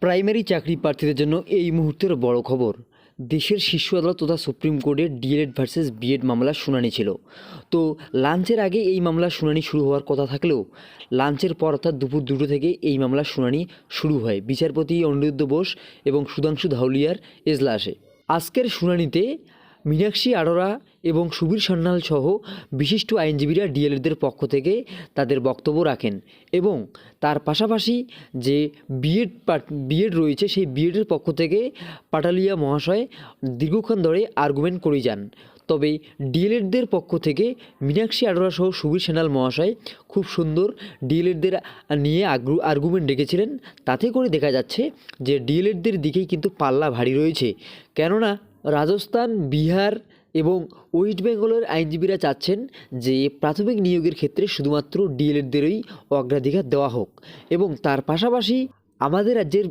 Primary চাকরি প্রার্থীদের জন্য এই মুহূর্তের বড় খবর। দেশের শীর্ষ আদালত তথা সুপ্রিম কোর্টের ডিএলএড ভার্সেস বিএড মামলার শুনানি ছিল। তো লাঞ্চের আগে এই মামলার শুনানি শুরু হওয়ার কথা থাকলেও লাঞ্চের পর অর্থাৎ দুপুর 2টো থেকে এই মামলার শুনানি শুরু হয় বিচারপতি অনিরুদ্ধ বোস এবং সুধাংশু ধাউলিয়ার এজলাসে। আজকের শুনানিতে মীনাক্ষী আরোরা এবং সুবীর সান্যাল সহ বিশিষ্ট আইনজীবীরা ডিএলএডদের পক্ষ থেকে তাদের বক্তব্য রাখেন এবং তার পাশাপাশি যে বিএড রয়েছে সেই বিএডের পক্ষ থেকে পাটালিয়া মহাশয় দীর্ঘক্ষণ ধরে আর্গুমেন্ট করে যান। তবে ডিএলএডদের পক্ষ থেকে মীনাক্ষী আরোরা সহ সুবীর সান্যাল মহাশয় খুব সুন্দর ডিএলএডদের নিয়ে আর্গুমেন্ট রেখেছিলেন। তাতে করে দেখা যাচ্ছে যে ডিএলএডদের দিকেই কিন্তু পাল্লা ভারী রয়েছে, কেননা রাজস্থান, বিহার এবং ওয়েস্ট বেঙ্গলের আইনজীবীরা চাচ্ছেন যে প্রাথমিক নিয়োগের ক্ষেত্রে শুধুমাত্র ডিএলএডদেরই অগ্রাধিকার দেওয়া হোক এবং তার পাশাপাশি আমাদের রাজ্যের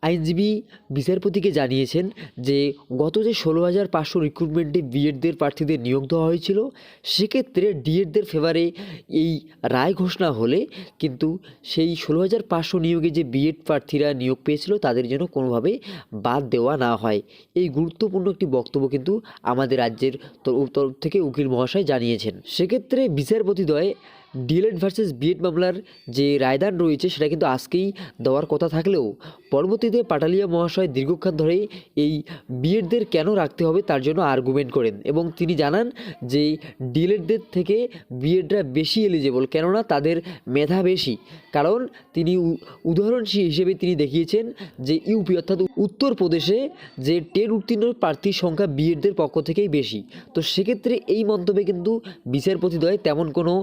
আইনজীবী বিচারপতিকে জানিয়েছেন যে গত যে 16,500 রিক্রুটমেন্টে বিএডদের প্রার্থীদের নিয়োগ দেওয়া হয়েছিল, সেক্ষেত্রে ডিএডদের ফেভারে এই রায় ঘোষণা হলে কিন্তু সেই 16,500 নিয়োগে যে বিএড প্রার্থীরা নিয়োগ পেয়েছিল তাদের জন্য কোনোভাবে বাদ দেওয়া না হয়। এই গুরুত্বপূর্ণ একটি বক্তব্য কিন্তু আমাদের রাজ্যের তরফ থেকে উকিল মহাশয় জানিয়েছেন। সেক্ষেত্রে বিচারপতিদ্বয় ডিএলএড ভার্সেস বিএড মামলার যে রায়দান রয়েছে সেটা কিন্তু আজকেই দেওয়ার কথা থাকলেও পরবর্তীতে পাটালিয়া মহাশয় দীর্ঘক্ষণ ধরেই এই বিএডদের কেন রাখতে হবে তার জন্য আর্গুমেন্ট করেন এবং তিনি জানান যে ডিএলএডদের থেকে বিএডরা বেশি এলিজেবল, কেননা তাদের মেধা বেশি। কারণ তিনি উদাহরণ হিসেবে তিনি দেখিয়েছেন যে ইউপি অর্থাৎ উত্তরপ্রদেশে যে 10 উত্তীর্ণ প্রার্থীর সংখ্যা বিএডদের পক্ষ থেকেই বেশি। তো সেক্ষেত্রে এই মন্তব্যে কিন্তু বিচারপতিদ্বয় তেমন কোনো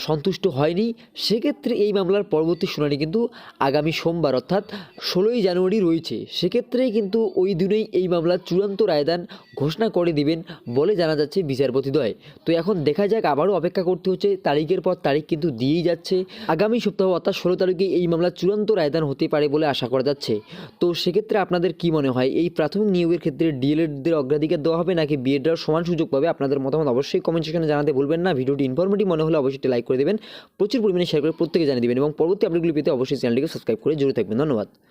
সন্তুষ্ট হয়নি। সেক্ষেত্রে এই মামলার পরবর্তী শুনানি কিন্তু আগামী সোমবার অর্থাৎ 16ই জানুয়ারি রয়েছে। সেক্ষেত্রেই কিন্তু ওই দিনেই এই মামলার চূড়ান্ত রায়দান ঘোষণা করে দিবেন বলে জানা যাচ্ছে বিচারপতিদ্বয়। তো এখন দেখা যাক, আবারও অপেক্ষা করতে হচ্ছে, তারিখের পর তারিখ কিন্তু দিয়েই যাচ্ছে। আগামী সপ্তাহ অর্থাৎ 16 তারিখে এই মামলার চূড়ান্ত রায়দান হতে পারে বলে আশা করা যাচ্ছে। তো সেক্ষেত্রে আপনাদের কি মনে হয়, এই প্রাথমিক নিয়োগের ক্ষেত্রে ডিএলএডদের অগ্রাধিকার দেওয়া হবে নাকি বিএডরাও সমান সুযোগ পাবে? আপনাদের মতামত অবশ্যই কমেন্ট সেকশনে জানাতে ভুলবেন না। ভিডিওটি ইনফরমেটিভ মনে হলে অবশ্যই লাইক করে দেবেন, প্রচুর পরিমাণে শেয়ার করে প্রত্যেকে জানিয়ে দেবেন এবং পরবর্তী আপডেটগুলি পেতে অবশ্যই চ্যানেলটিকে সাবস্ক্রাইব করে জুড়ে থাকবেন। ধন্যবাদ।